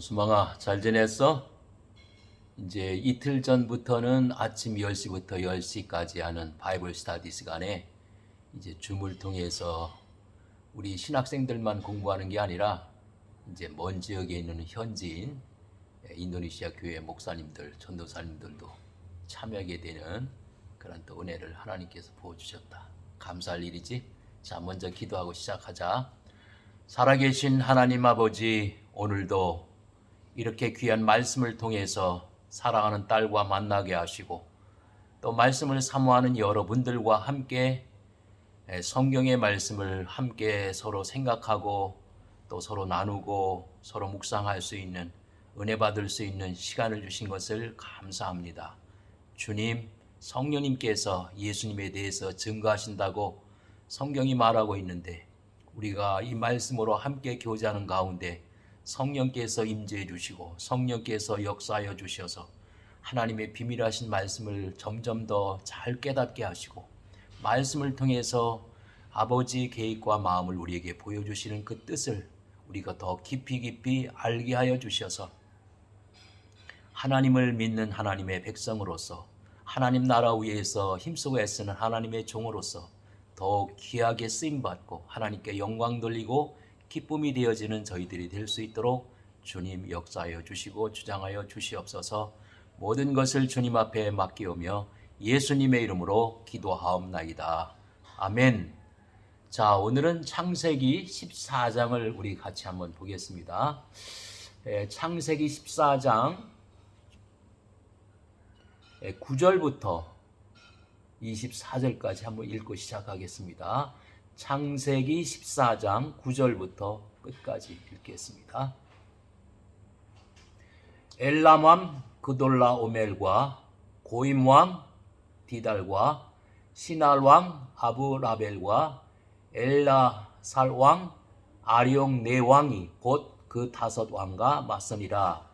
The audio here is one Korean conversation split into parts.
수망아, 잘 지냈어? 이제 이틀 전부터는 아침 10시부터 10시까지 하는 바이블 스터디 시간에 이제 줌을 통해서 우리 신학생들만 공부하는 게 아니라 이제 먼 지역에 있는 현지인 인도네시아 교회 목사님들, 전도사님들도 참여하게 되는 그런 또 은혜를 하나님께서 부어주셨다. 감사할 일이지. 자, 먼저 기도하고 시작하자. 살아계신 하나님 아버지, 오늘도 이렇게 귀한 말씀을 통해서 사랑하는 딸과 만나게 하시고 또 말씀을 사모하는 여러분들과 함께 성경의 말씀을 함께 서로 생각하고 또 서로 나누고 서로 묵상할 수 있는 은혜 받을 수 있는 시간을 주신 것을 감사합니다. 주님, 성령님께서 예수님에 대해서 증거하신다고 성경이 말하고 있는데 우리가 이 말씀으로 함께 교제하는 가운데 성령께서 임재해 주시고 성령께서 역사하여 주셔서 하나님의 비밀하신 말씀을 점점 더 잘 깨닫게 하시고 말씀을 통해서 아버지의 계획과 마음을 우리에게 보여주시는 그 뜻을 우리가 더 깊이 알게 하여 주셔서 하나님을 믿는 하나님의 백성으로서 하나님 나라 위에서 힘쓰고 애쓰는 하나님의 종으로서 더욱 귀하게 쓰임받고 하나님께 영광 돌리고 기쁨이 되어지는 저희들이 될 수 있도록 주님 역사하여 주시고 주장하여 주시옵소서. 모든 것을 주님 앞에 맡기오며 예수님의 이름으로 기도하옵나이다. 아멘. 자, 오늘은 창세기 14장을 우리 같이 한번 보겠습니다. 창세기 14장 9절부터 24절까지 한번 읽고 시작하겠습니다. 창세기 14장 9절부터 끝까지 읽겠습니다. 엘람왕 그돌라오멜과 고임왕 디달과 시날왕 아브라벨과 엘라살왕 아룡 네 왕이 곧 그 다섯 왕과 맞서니라.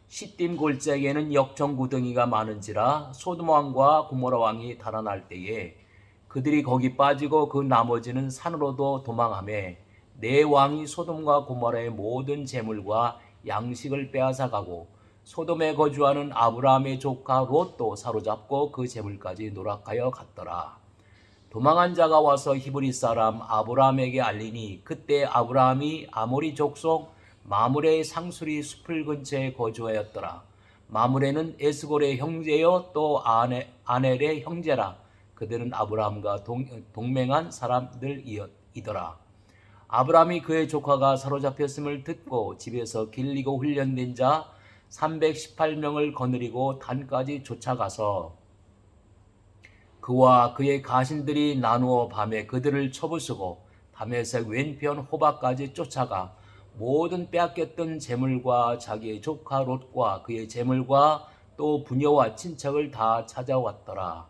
시딤 골짜기에는 역청구덩이가 많은지라 소돔 왕과 고모라 왕이 달아날 때에 그들이 거기 빠지고 그 나머지는 산으로도 도망하며 네 왕이 소돔과 고모라의 모든 재물과 양식을 빼앗아 가고 소돔에 거주하는 아브라함의 조카 롯도 사로잡고 그 재물까지 노락하여 갔더라. 도망한 자가 와서 히브리 사람 아브라함에게 알리니 그때 아브라함이 아모리 족속 마므레의 상수리 숲을 근처에 거주하였더라. 마므레는 에스골의 형제요 또 아넬의 형제라. 그들은 아브라함과 동맹한 사람들이더라. 아브라함이 그의 조카가 사로잡혔음을 듣고 집에서 길리고 훈련된 자 318명을 거느리고 단까지 쫓아가서 그와 그의 가신들이 나누어 밤에 그들을 쳐부수고 다메섹 왼편 호박까지 쫓아가 모든 빼앗겼던 재물과 자기의 조카 롯과 그의 재물과 또 부녀와 친척을 다 찾아왔더라.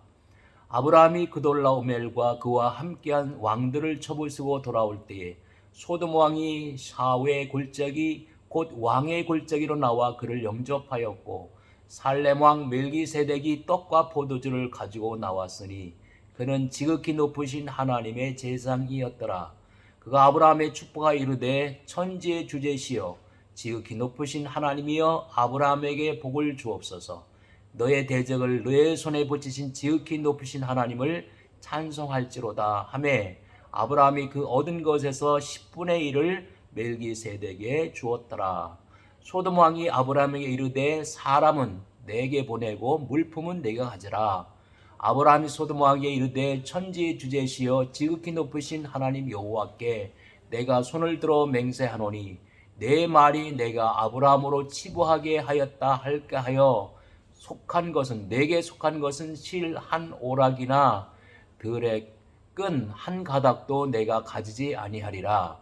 아브라함이 그돌라오멜과 그와 함께한 왕들을 쳐부수고 돌아올 때에 소돔 왕이 샤웨 골짜기 곧 왕의 골짜기로 나와 그를 영접하였고 살렘 왕 멜기세덱이 떡과 포도주를 가지고 나왔으니 그는 지극히 높으신 하나님의 제상이었더라. 그가 아브라함의 축복하 이르되 천지의 주제시여 지극히 높으신 하나님이여 아브라함에게 복을 주옵소서. 너의 대적을 너의 손에 붙이신 지극히 높으신 하나님을 찬송할지로다 하매 아브라함이 그 얻은 것에서 10분의 1을 멜기세덱에게 주었더라. 소돔 왕이 아브라함에게 이르되 사람은 내게 보내고 물품은 내가 가져라. 아브라함이 소돔 왕에게 이르되 천지의 주제시여 지극히 높으신 하나님 여호와께 내가 손을 들어 맹세하노니 내 말이 내가 아브라함으로 치부하게 하였다 할까 하여 속한 것은 내게 속한 것은 실 한 오락이나 들의 끈 한 가닥도 내가 가지지 아니하리라.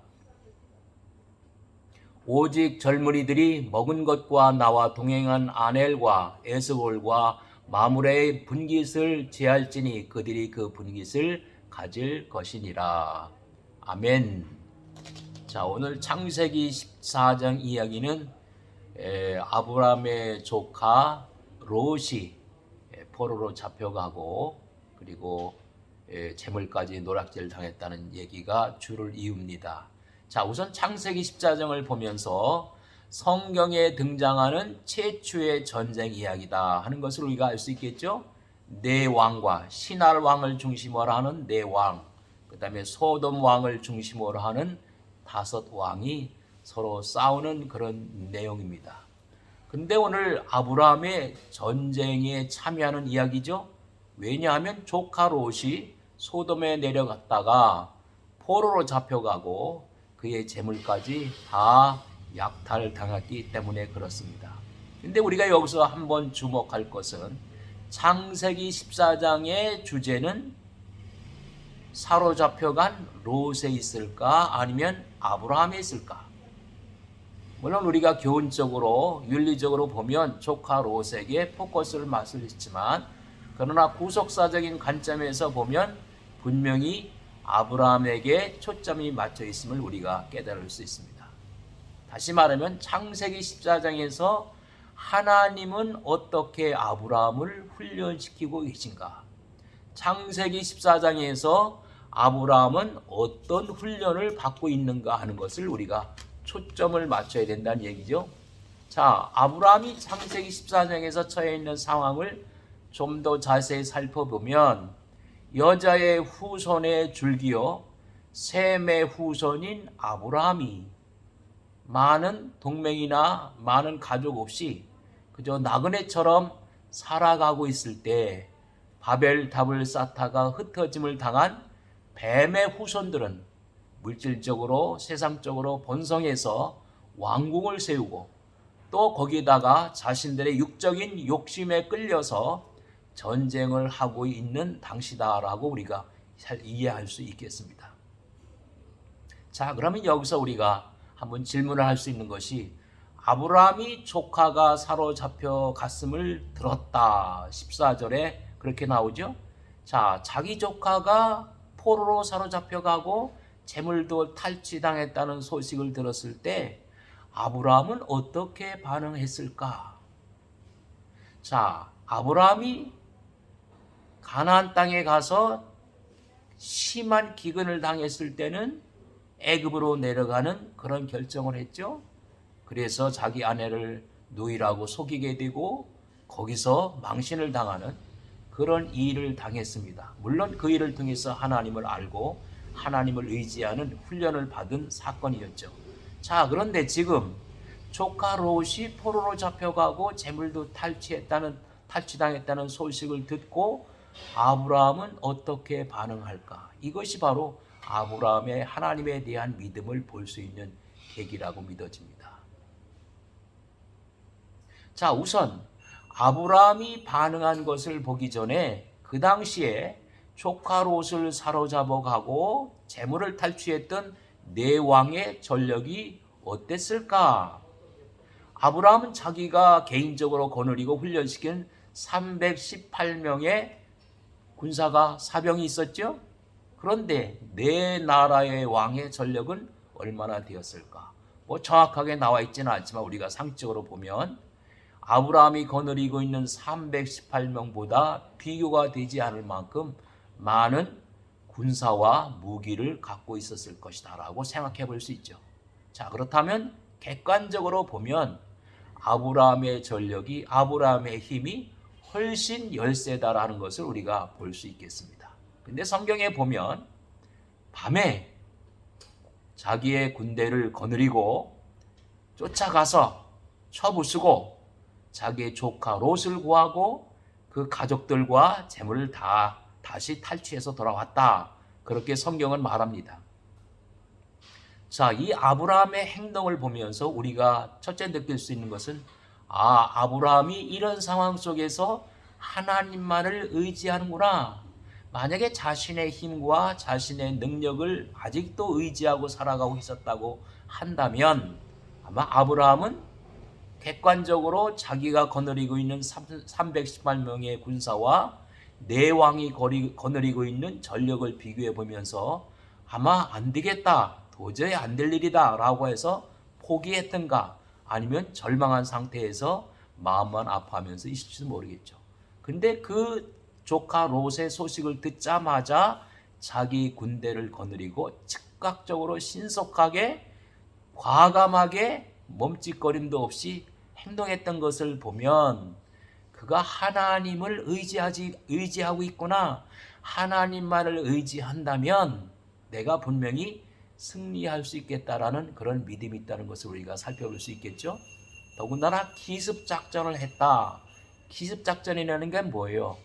오직 젊은이들이 먹은 것과 나와 동행한 아넬과 에스골과 마므레의 분깃을 제할지니 그들이 그 분깃을 가질 것이니라. 아멘. 자, 오늘 창세기 14장 이야기는 아브라함의 조카 롯이 포로로 잡혀가고 그리고 재물까지 노략질 당했다는 얘기가 주를 이읍니다. 자, 우선 창세기 14장을 보면서 성경에 등장하는 최초의 전쟁 이야기다 하는 것을 우리가 알 수 있겠죠. 네 왕과 시날 왕을 중심으로 하는 네 왕, 그 다음에 소돔 왕을 중심으로 하는 5 왕이 서로 싸우는 그런 내용입니다. 근데 오늘 아브라함의 전쟁에 참여하는 이야기죠. 왜냐하면 조카 롯이 소돔에 내려갔다가 포로로 잡혀가고 그의 재물까지 다 약탈당했기 때문에 그렇습니다. 근데 우리가 여기서 한번 주목할 것은 창세기 14장의 주제는 사로잡혀간 롯에 있을까 아니면 아브라함에 있을까? 물론 우리가 교훈적으로 윤리적으로 보면 조카 롯에게 포커스를 맞추지만 그러나 구속사적인 관점에서 보면 분명히 아브라함에게 초점이 맞춰 있음을 우리가 깨달을 수 있습니다. 다시 말하면 창세기 14장에서 하나님은 어떻게 아브라함을 훈련시키고 계신가? 창세기 14장에서 아브라함은 어떤 훈련을 받고 있는가 하는 것을 우리가 초점을 맞춰야 된다는 얘기죠. 자, 아브라함이 창세기 14장에서 처해 있는 상황을 좀 더 자세히 살펴보면 여자의 후손의 줄기요 셈의 후손인 아브라함이 많은 동맹이나 많은 가족 없이 그저 나그네처럼 살아가고 있을 때 바벨 답을 쌓다가 흩어짐을 당한 뱀의 후손들은 물질적으로 세상적으로 번성해서 왕궁을 세우고 또 거기다가 자신들의 육적인 욕심에 끌려서 전쟁을 하고 있는 당시다라고 우리가 잘 이해할 수 있겠습니다. 자, 그러면 여기서 우리가 한번 질문을 할 수 있는 것이 아브라함이 조카가 사로잡혀 갔음을 들었다. 14절에 그렇게 나오죠. 자, 자기 조카가 포로로 사로잡혀 가고 재물도 탈취당했다는 소식을 들었을 때 아브라함은 어떻게 반응했을까? 자, 아브라함이 가나안 땅에 가서 심한 기근을 당했을 때는 애굽으로 내려가는 그런 결정을 했죠. 그래서 자기 아내를 누이라고 속이게 되고 거기서 망신을 당하는 그런 일을 당했습니다. 물론 그 일을 통해서 하나님을 알고 하나님을 의지하는 훈련을 받은 사건이었죠. 자, 그런데 지금 조카 롯이 포로로 잡혀가고 재물도 탈취당했다는 소식을 듣고 아브라함은 어떻게 반응할까? 이것이 바로 아브라함의 하나님에 대한 믿음을 볼 수 있는 계기라고 믿어집니다. 자, 우선 아브라함이 반응한 것을 보기 전에 그 당시에 조카 롯을 사로잡아 가고 재물을 탈취했던 네 왕의 전력이 어땠을까? 아브라함은 자기가 개인적으로 거느리고 훈련시킨 318명의 군사가 사병이 있었죠. 그런데 네 나라의 왕의 전력은 얼마나 되었을까? 뭐 정확하게 나와 있지는 않지만 우리가 상식적으로 보면 아브라함이 거느리고 있는 318명보다 비교가 되지 않을 만큼 많은 군사와 무기를 갖고 있었을 것이다 라고 생각해 볼 수 있죠. 자, 그렇다면 객관적으로 보면 아브라함의 전력이 아브라함의 힘이 훨씬 열세다라는 것을 우리가 볼 수 있겠습니다. 근데 성경에 보면 밤에 자기의 군대를 거느리고 쫓아가서 쳐부수고 자기의 조카 롯을 구하고 그 가족들과 재물을 다시 탈취해서 돌아왔다. 그렇게 성경은 말합니다. 자, 이 아브라함의 행동을 보면서 우리가 첫째 느낄 수 있는 것은 아브라함이 이런 상황 속에서 하나님만을 의지하는구나. 만약에 자신의 힘과 자신의 능력을 아직도 의지하고 살아가고 있었다고 한다면 아마 아브라함은 객관적으로 자기가 거느리고 있는 318명의 군사와 네 왕이 거느리고 있는 전력을 비교해 보면서 아마 안 되겠다, 도저히 안 될 일이다 라고 해서 포기했던가 아니면 절망한 상태에서 마음만 아파하면서 있을지도 모르겠죠. 근데 그 조카 롯의 소식을 듣자마자 자기 군대를 거느리고 즉각적으로 신속하게 과감하게 멈칫거림도 없이 행동했던 것을 보면 그가 하나님을 의지하고 있구나. 하나님만을 의지한다면 내가 분명히 승리할 수 있겠다라는 그런 믿음이 있다는 것을 우리가 살펴볼 수 있겠죠. 더군다나 기습작전을 했다. 기습작전이라는 게 뭐예요?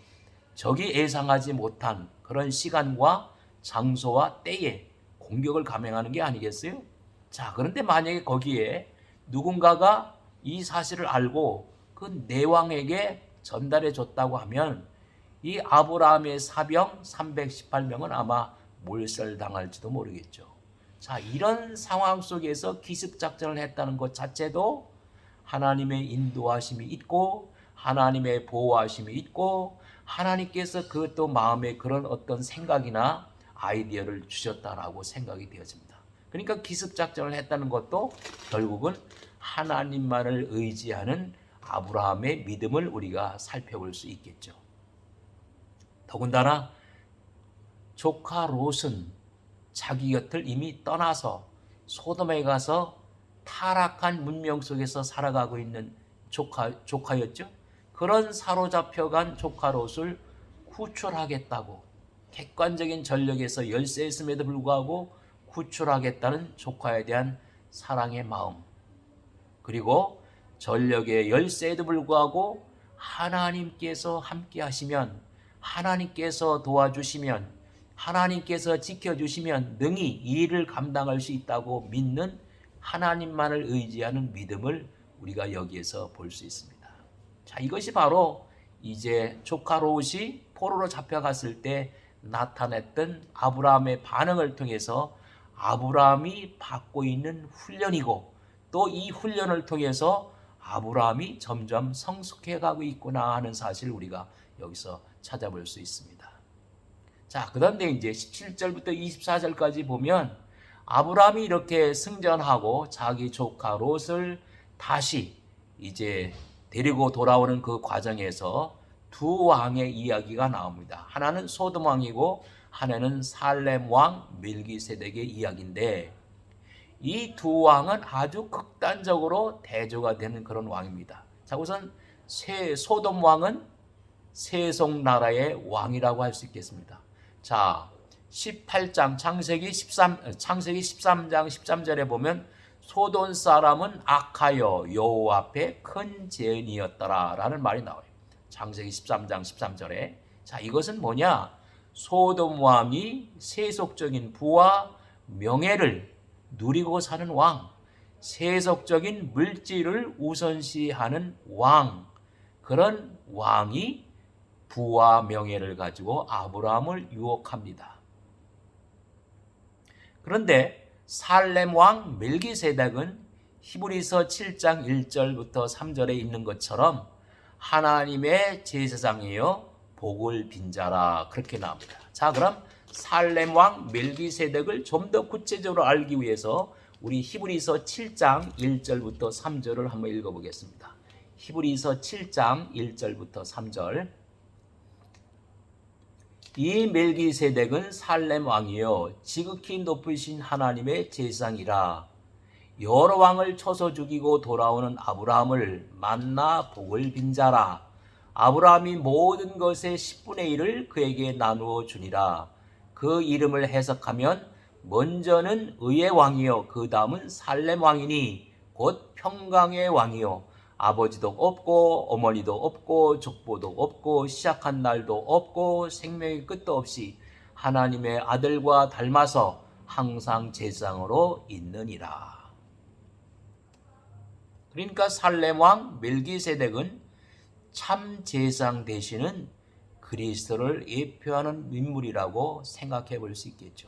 적이 예상하지 못한 그런 시간과 장소와 때에 공격을 감행하는 게 아니겠어요? 자, 그런데 만약에 거기에 누군가가 이 사실을 알고 그 내왕에게 전달해 줬다고 하면 이 아브라함의 사병 318명은 아마 몰살당할지도 모르겠죠. 자, 이런 상황 속에서 기습작전을 했다는 것 자체도 하나님의 인도하심이 있고 하나님의 보호하심이 있고 하나님께서 그것도 마음에 그런 어떤 생각이나 아이디어를 주셨다라고 생각이 되어집니다. 그러니까 기습작전을 했다는 것도 결국은 하나님만을 의지하는 아브라함의 믿음을 우리가 살펴볼 수 있겠죠. 더군다나 조카 롯은 자기 곁을 이미 떠나서 소돔에 가서 타락한 문명 속에서 살아가고 있는 조카였죠. 그런 사로잡혀간 조카 롯을 구출하겠다고 객관적인 전력에서 열세했음에도 불구하고 구출하겠다는 조카에 대한 사랑의 마음, 그리고 전력의 열세에도 불구하고 하나님께서 함께 하시면, 하나님께서 도와주시면, 하나님께서 지켜주시면 능히 이 일을 감당할 수 있다고 믿는 하나님만을 의지하는 믿음을 우리가 여기에서 볼 수 있습니다. 자, 이것이 바로 이제 조카 롯이 포로로 잡혀갔을 때 나타냈던 아브라함의 반응을 통해서 아브라함이 받고 있는 훈련이고, 또 이 훈련을 통해서 아브라함이 점점 성숙해 가고 있구나 하는 사실을 우리가 여기서 찾아볼 수 있습니다. 자, 그런데 이제 17절부터 24절까지 보면 아브라함이 이렇게 승전하고 자기 조카 롯을 다시 이제 데리고 돌아오는 그 과정에서 두 왕의 이야기가 나옵니다. 하나는 소돔 왕이고 하나는 살렘 왕 멜기세덱의 이야기인데, 이 두 왕은 아주 극단적으로 대조가 되는 그런 왕입니다. 자, 우선 소돔 왕은 세속 나라의 왕이라고 할 수 있겠습니다. 자, 18장 창세기 13장 13절에 보면 소돔 사람은 악하여 여호와 앞에 큰 죄인이었더라 라는 말이 나와요. 창세기 13장 13절에. 자, 이것은 뭐냐? 소돔 왕이 세속적인 부와 명예를 누리고 사는 왕, 세속적인 물질을 우선시하는 왕, 그런 왕이 부와 명예를 가지고 아브라함을 유혹합니다. 그런데 살렘 왕 멜기세덱은 히브리서 7장 1절부터 3절에 있는 것처럼 하나님의 제사장이요 복을 빈 자라, 그렇게 나옵니다. 자, 그럼 살렘 왕 멜기세덱을 좀 더 구체적으로 알기 위해서 우리 히브리서 7장 1절부터 3절을 한번 읽어보겠습니다. 히브리서 7장 1절부터 3절. 이 멜기세덱은 살렘 왕이요 지극히 높으신 하나님의 제사장이라. 여러 왕을 쳐서 죽이고 돌아오는 아브라함을 만나 복을 빈 자라. 아브라함이 모든 것의 10분의 1을 그에게 나누어 주니라. 그 이름을 해석하면 먼저는 의의 왕이요 그 다음은 살렘 왕이니 곧 평강의 왕이요 아버지도 없고 어머니도 없고 족보도 없고 시작한 날도 없고 생명의 끝도 없이 하나님의 아들과 닮아서 항상 제사장으로 있느니라. 그러니까 살렘 왕 멜기세덱은 참 제사장 되시는 그리스도를 예표하는 인물이라고 생각해 볼 수 있겠죠.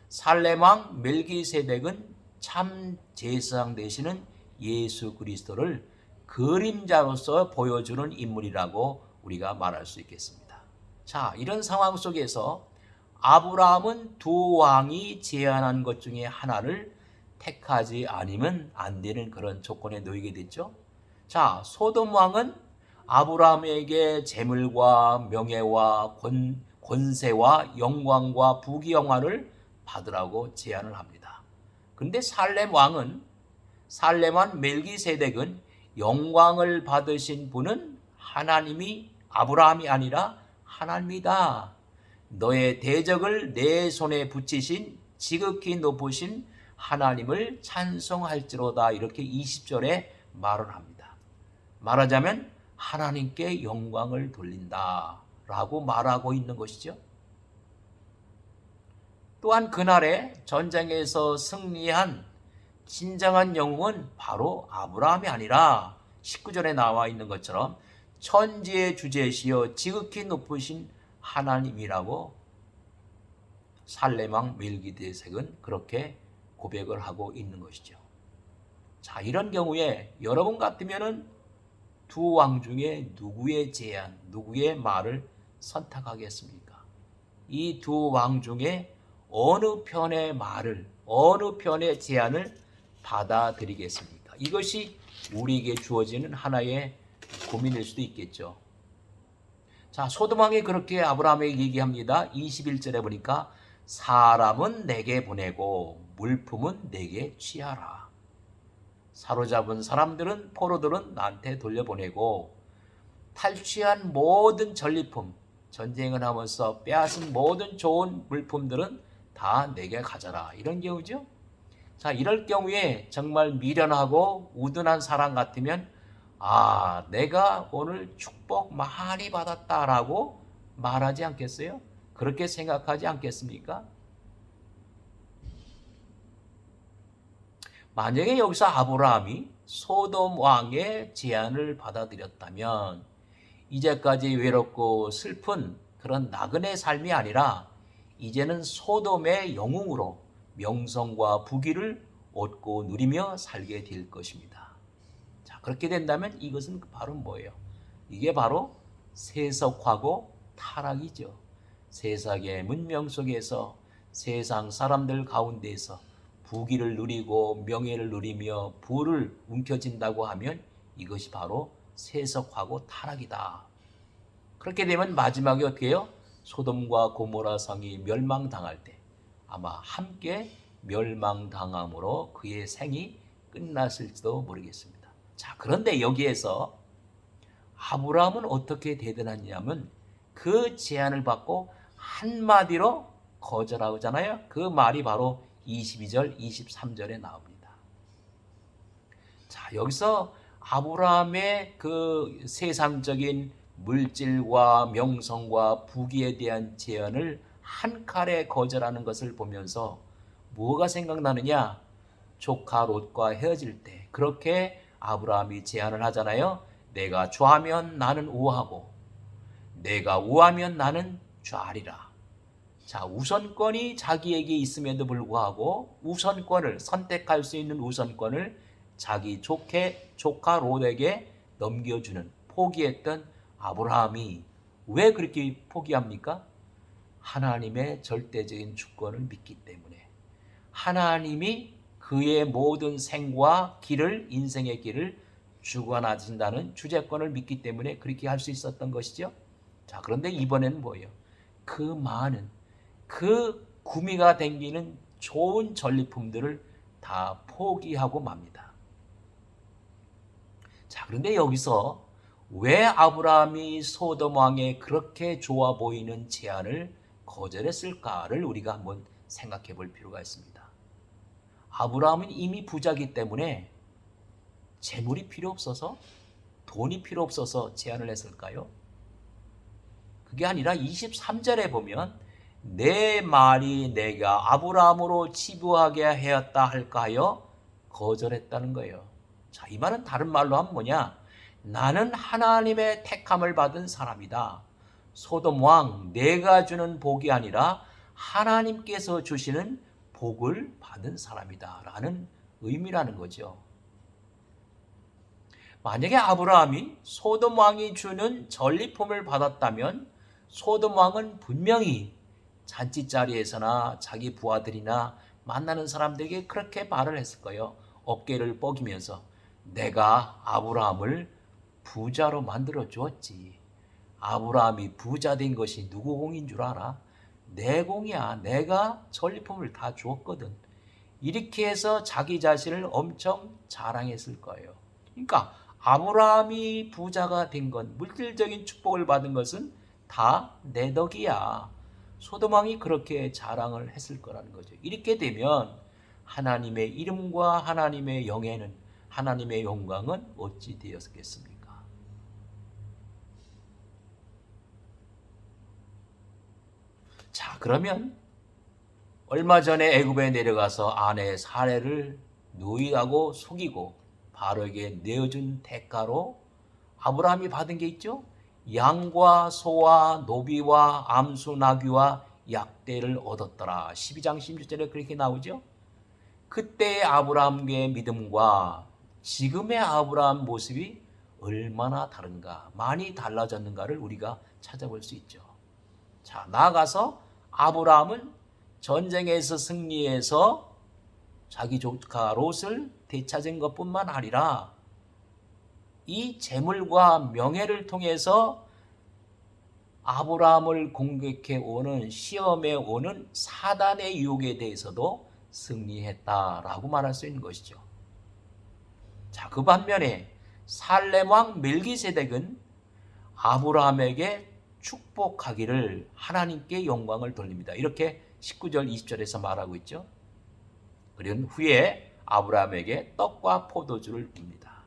살렘 왕 멜기세덱은 참 제사장 되시는 예수 그리스도를 그림자로서 보여주는 인물이라고 우리가 말할 수 있겠습니다. 자, 이런 상황 속에서 아브라함은 두 왕이 제안한 것 중에 하나를 택하지 않으면 안 되는 그런 조건에 놓이게 됐죠. 자, 소돔 왕은 아브라함에게 재물과 명예와 권세와 영광과 부귀영화를 받으라고 제안을 합니다. 그런데 살렘 왕은 살렘한 멜기세덱은 영광을 받으신 분은 하나님이 아브라함이 아니라 하나님이다. 너의 대적을 내 손에 붙이신 지극히 높으신 하나님을 찬송할지로다. 이렇게 20절에 말을 합니다. 말하자면 하나님께 영광을 돌린다 라고 말하고 있는 것이죠. 또한 그날에 전쟁에서 승리한 진정한 영웅은 바로 아브라함이 아니라 19절에 나와 있는 것처럼 천지의 주제시여 지극히 높으신 하나님이라고 살렘왕 멜기세덱은 그렇게 고백을 하고 있는 것이죠. 자, 이런 경우에 여러분 같으면은 두 왕 중에 누구의 제안, 누구의 말을 선택하겠습니까? 이 두 왕 중에 어느 편의 말을, 어느 편의 제안을 받아들이겠습니까? 이것이 우리에게 주어지는 하나의 고민일 수도 있겠죠. 자, 소돔 왕이 그렇게 아브라함에게 얘기합니다. 21절에 보니까 사람은 내게 보내고 물품은 내게 취하라. 사로잡은 사람들은 포로들은 나한테 돌려보내고 탈취한 모든 전리품, 전쟁을 하면서 빼앗은 모든 좋은 물품들은 다 내게 가져라. 이런 경우죠. 자, 이럴 경우에 정말 미련하고 우둔한 사람 같으면 내가 오늘 축복 많이 받았다라고 말하지 않겠어요? 그렇게 생각하지 않겠습니까? 만약에 여기서 아브라함이 소돔 왕의 제안을 받아들였다면 이제까지 외롭고 슬픈 그런 나그네 삶이 아니라 이제는 소돔의 영웅으로 명성과 부귀를 얻고 누리며 살게 될 것입니다. 자, 그렇게 된다면 이것은 바로 뭐예요? 이게 바로 세속화고 타락이죠. 세상의 문명 속에서 세상 사람들 가운데에서 부귀를 누리고 명예를 누리며 부를 움켜쥔다고 하면 이것이 바로 세속화고 타락이다. 그렇게 되면 마지막에 어떻게 해요? 소돔과 고모라 성이 멸망당할 때 아마 함께 멸망당함으로 그의 생이 끝났을지도 모르겠습니다. 자, 그런데 여기에서 아브라함은 어떻게 대단하냐면 그 제안을 받고 한마디로 거절하잖아요. 그 말이 바로 22절, 23절에 나옵니다. 자, 여기서 아브라함의 그 세상적인 물질과 명성과 부귀에 대한 제안을 한 칼에 거절하는 것을 보면서 뭐가 생각나느냐? 조카 롯과 헤어질 때 그렇게 아브라함이 제안을 하잖아요. 내가 좌하면 나는 우하고 내가 우하면 나는 좌리라. 자, 우선권이 자기에게 있음에도 불구하고 우선권을 선택할 수 있는 우선권을 자기 조카 롯에게 넘겨주는 포기했던 아브라함이 왜 그렇게 포기합니까? 하나님의 절대적인 주권을 믿기 때문에 하나님이 그의 모든 생과 길을, 인생의 길을 주관하신다는 주재권을 믿기 때문에 그렇게 할 수 있었던 것이죠. 자, 그런데 이번에는 뭐예요? 그 많은 그 구미가 댕기는 좋은 전리품들을 다 포기하고 맙니다. 자, 그런데 여기서 왜 아브라함이 소돔 왕의 그렇게 좋아 보이는 제안을 거절했을까를 우리가 한번 생각해 볼 필요가 있습니다. 아브라함은 이미 부자이기 때문에 재물이 필요 없어서 돈이 필요 없어서 제안을 했을까요? 그게 아니라 23절에 보면 내 말이 내가 아브라함으로 치부하게 하였다 할까 하여 거절했다는 거예요. 자, 이 말은 다른 말로 하면 뭐냐? 나는 하나님의 택함을 받은 사람이다. 소돔 왕, 내가 주는 복이 아니라 하나님께서 주시는 복을 받은 사람이다 라는 의미라는 거죠. 만약에 아브라함이 소돔 왕이 주는 전리품을 받았다면 소돔 왕은 분명히 잔치자리에서나 자기 부하들이나 만나는 사람들에게 그렇게 말을 했을 거예요. 어깨를 뻐기면서 내가 아브라함을 부자로 만들어 주었지. 아브라함이 부자 된 것이 누구 공인 줄 알아? 내 공이야. 내가 전리품을 다 주었거든. 이렇게 해서 자기 자신을 엄청 자랑했을 거예요. 그러니까 아브라함이 부자가 된 건, 물질적인 축복을 받은 것은 다 내 덕이야. 소돔 왕이 그렇게 자랑을 했을 거라는 거죠. 이렇게 되면 하나님의 이름과 하나님의 영예는, 하나님의 영광은 어찌 되었겠습니까? 자, 그러면 얼마 전에 애굽에 내려가서 아내 사례를 누이하고 속이고 바로에게 내어준 대가로 아브라함이 받은 게 있죠. 양과 소와 노비와 암수 나귀와 약대를 얻었더라. 12장 16절에 그렇게 나오죠. 그때의 아브라함의 믿음과 지금의 아브라함 모습이 얼마나 다른가, 많이 달라졌는가를 우리가 찾아볼 수 있죠. 자, 나아가서 아브라함은 전쟁에서 승리해서 자기 조카 롯을 되찾은 것뿐만 아니라 이 재물과 명예를 통해서 아브라함을 공격해 오는, 시험에 오는 사단의 유혹에 대해서도 승리했다라고 말할 수 있는 것이죠. 자, 그 반면에 살렘 왕 멜기세덱은 아브라함에게 축복하기를 하나님께 영광을 돌립니다. 이렇게 19절 20절에서 말하고 있죠. 그런 후에 아브라함에게 떡과 포도주를 줍니다.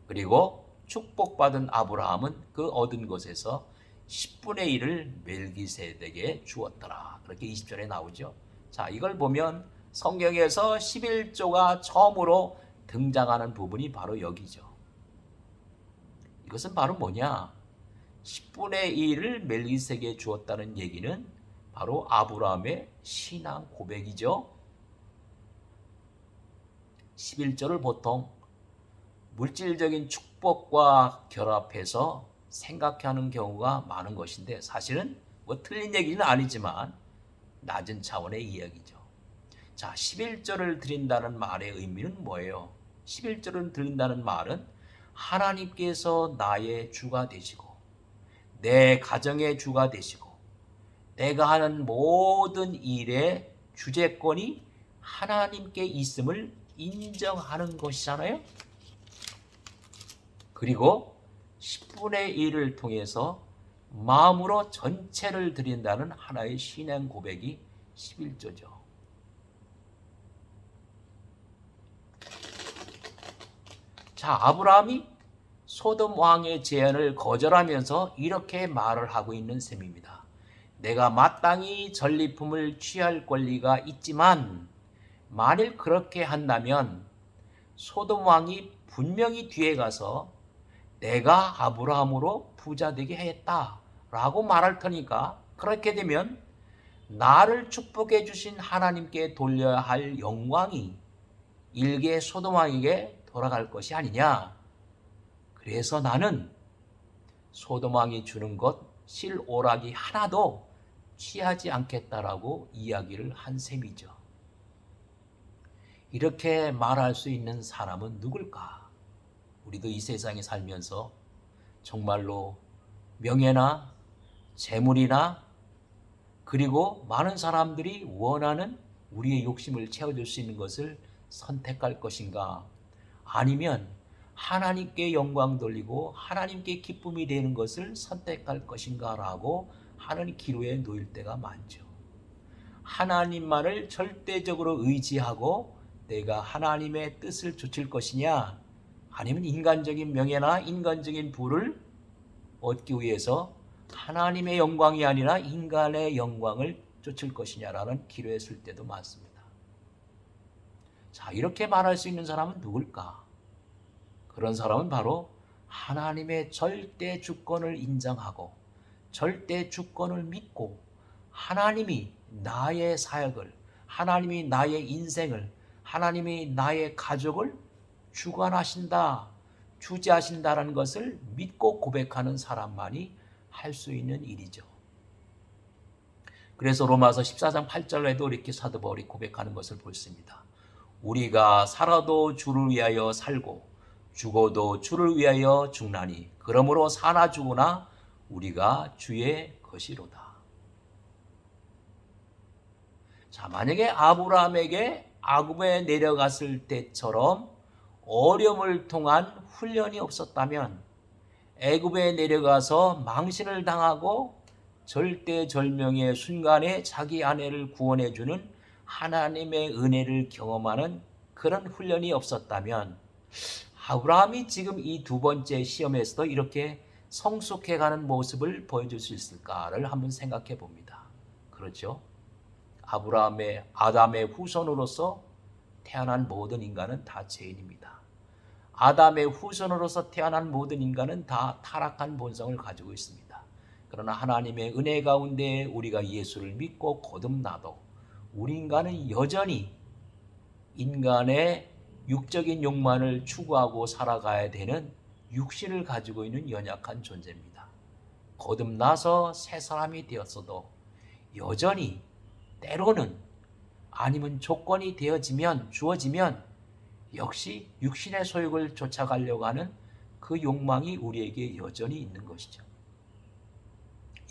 그리고 축복받은 아브라함은 그 얻은 것에서 10분의 1을 멜기세덱에게 주었더라. 그렇게 20절에 나오죠. 자, 이걸 보면 성경에서 11조가 처음으로 등장하는 부분이 바로 여기죠. 이것은 바로 뭐냐? 10분의 1을 멜기세덱에게 주었다는 얘기는 바로 아브라함의 신앙 고백이죠. 11조를 보통 물질적인 축복과 결합해서 생각하는 경우가 많은 것인데, 사실은 뭐 틀린 얘기는 아니지만 낮은 차원의 이야기죠. 자, 11조를 드린다는 말의 의미는 뭐예요? 11조를 드린다는 말은 하나님께서 나의 주가 되시고 내 가정의 주가 되시고 내가 하는 모든 일의 주재권이 하나님께 있음을 인정하는 것이잖아요. 그리고 10분의 1을 통해서 마음으로 전체를 드린다는 하나의 신앙 고백이 11조죠. 자, 아브라함이 소돔 왕의 제안을 거절하면서 이렇게 말을 하고 있는 셈입니다. 내가 마땅히 전리품을 취할 권리가 있지만 만일 그렇게 한다면 소돔 왕이 분명히 뒤에 가서 내가 아브라함으로 부자 되게 했다라고 말할 테니까, 그렇게 되면 나를 축복해 주신 하나님께 돌려야 할 영광이 일개 소돔 왕에게 돌아갈 것이 아니냐. 그래서 나는 소돔 왕이 주는 것 실오락이 하나도 취하지 않겠다라고 이야기를 한 셈이죠. 이렇게 말할 수 있는 사람은 누굴까? 우리도 이 세상에 살면서 정말로 명예나 재물이나 그리고 많은 사람들이 원하는 우리의 욕심을 채워줄 수 있는 것을 선택할 것인가? 아니면 하나님께 영광 돌리고 하나님께 기쁨이 되는 것을 선택할 것인가? 라고 하는 기로에 놓일 때가 많죠. 하나님만을 절대적으로 의지하고 내가 하나님의 뜻을 좇을 것이냐, 아니면 인간적인 명예나 인간적인 부를 얻기 위해서 하나님의 영광이 아니라 인간의 영광을 좇을 것이냐라는 기로에 설 때도 많습니다. 자, 이렇게 말할 수 있는 사람은 누굴까? 그런 사람은 바로 하나님의 절대 주권을 인정하고 절대 주권을 믿고 하나님이 나의 사역을, 하나님이 나의 인생을, 하나님이 나의 가족을 주관하신다, 주재하신다라는 것을 믿고 고백하는 사람만이 할 수 있는 일이죠. 그래서 로마서 14장 8절에도 이렇게 사도 바울이 고백하는 것을 볼 수 있습니다. 우리가 살아도 주를 위하여 살고 죽어도 주를 위하여 죽나니 그러므로 사나 죽으나 우리가 주의 것이로다. 자, 만약에 아브라함에게 아굽에 내려갔을 때처럼 어려움을 통한 훈련이 없었다면, 애굽에 내려가서 망신을 당하고 절대절명의 순간에 자기 아내를 구원해주는 하나님의 은혜를 경험하는 그런 훈련이 없었다면, 아브라함이 지금 이 두 번째 시험에서도 이렇게 성숙해가는 모습을 보여줄 수 있을까를 한번 생각해 봅니다. 그렇죠? 아담의 후손으로서 태어난 모든 인간은 다 죄인입니다. 아담의 후손으로서 태어난 모든 인간은 다 타락한 본성을 가지고 있습니다. 그러나 하나님의 은혜 가운데 우리가 예수를 믿고 거듭나도 우리 인간은 여전히 인간의 육적인 욕망을 추구하고 살아가야 되는 육신을 가지고 있는 연약한 존재입니다. 거듭나서 새 사람이 되었어도 여전히 때로는, 아니면 조건이 주어지면 역시 육신의 소욕을 쫓아가려고 하는 그 욕망이 우리에게 여전히 있는 것이죠.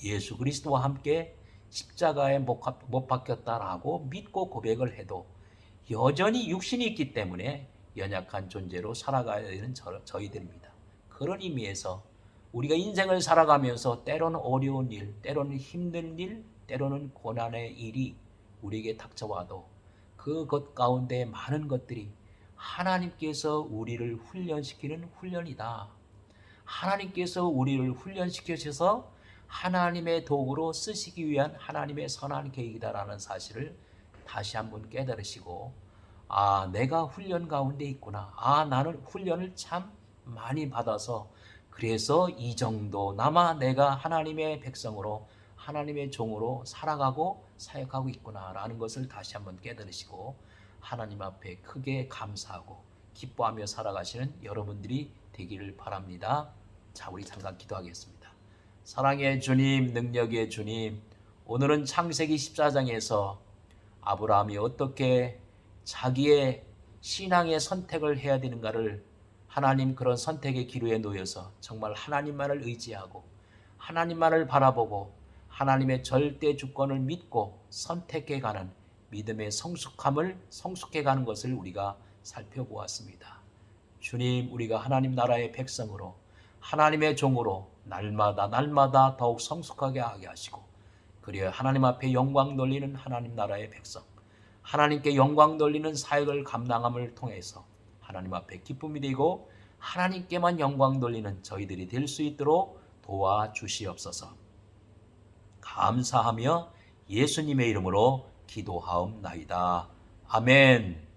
예수 그리스도와 함께 십자가에 못 박혔다라고 믿고 고백을 해도 여전히 육신이 있기 때문에 연약한 존재로 살아가야 되는 저희들입니다. 그런 의미에서 우리가 인생을 살아가면서 때로는 어려운 일, 때로는 힘든 일, 때로는 고난의 일이 우리에게 닥쳐와도 그것 가운데 많은 것들이 하나님께서 우리를 훈련시키는 훈련이다. 하나님께서 우리를 훈련시켜주셔서 하나님의 도구로 쓰시기 위한 하나님의 선한 계획이다라는 사실을 다시 한번 깨달으시고, 아, 내가 훈련 가운데 있구나. 아, 나는 훈련을 참 많이 받아서 그래서 이 정도나마 내가 하나님의 백성으로, 하나님의 종으로 살아가고 사역하고 있구나라는 것을 다시 한번 깨달으시고 하나님 앞에 크게 감사하고 기뻐하며 살아가시는 여러분들이 되기를 바랍니다. 자, 우리 잠깐 기도하겠습니다. 사랑의 주님, 능력의 주님, 오늘은 창세기 14장에서 아브라함이 어떻게 자기의 신앙의 선택을 해야 되는가를, 하나님 그런 선택의 기로에 놓여서 정말 하나님만을 의지하고 하나님만을 바라보고 하나님의 절대 주권을 믿고 선택해가는 믿음의 성숙해가는 것을 우리가 살펴보았습니다. 주님, 우리가 하나님 나라의 백성으로 하나님의 종으로 날마다 더욱 성숙하게 하게 하시고, 그리하여 하나님 앞에 영광 돌리는 하나님 나라의 백성, 하나님께 영광 돌리는 사역을 감당함을 통해서 하나님 앞에 기쁨이 되고 하나님께만 영광 돌리는 저희들이 될 수 있도록 도와주시옵소서. 감사하며 예수님의 이름으로 기도하옵나이다. 아멘.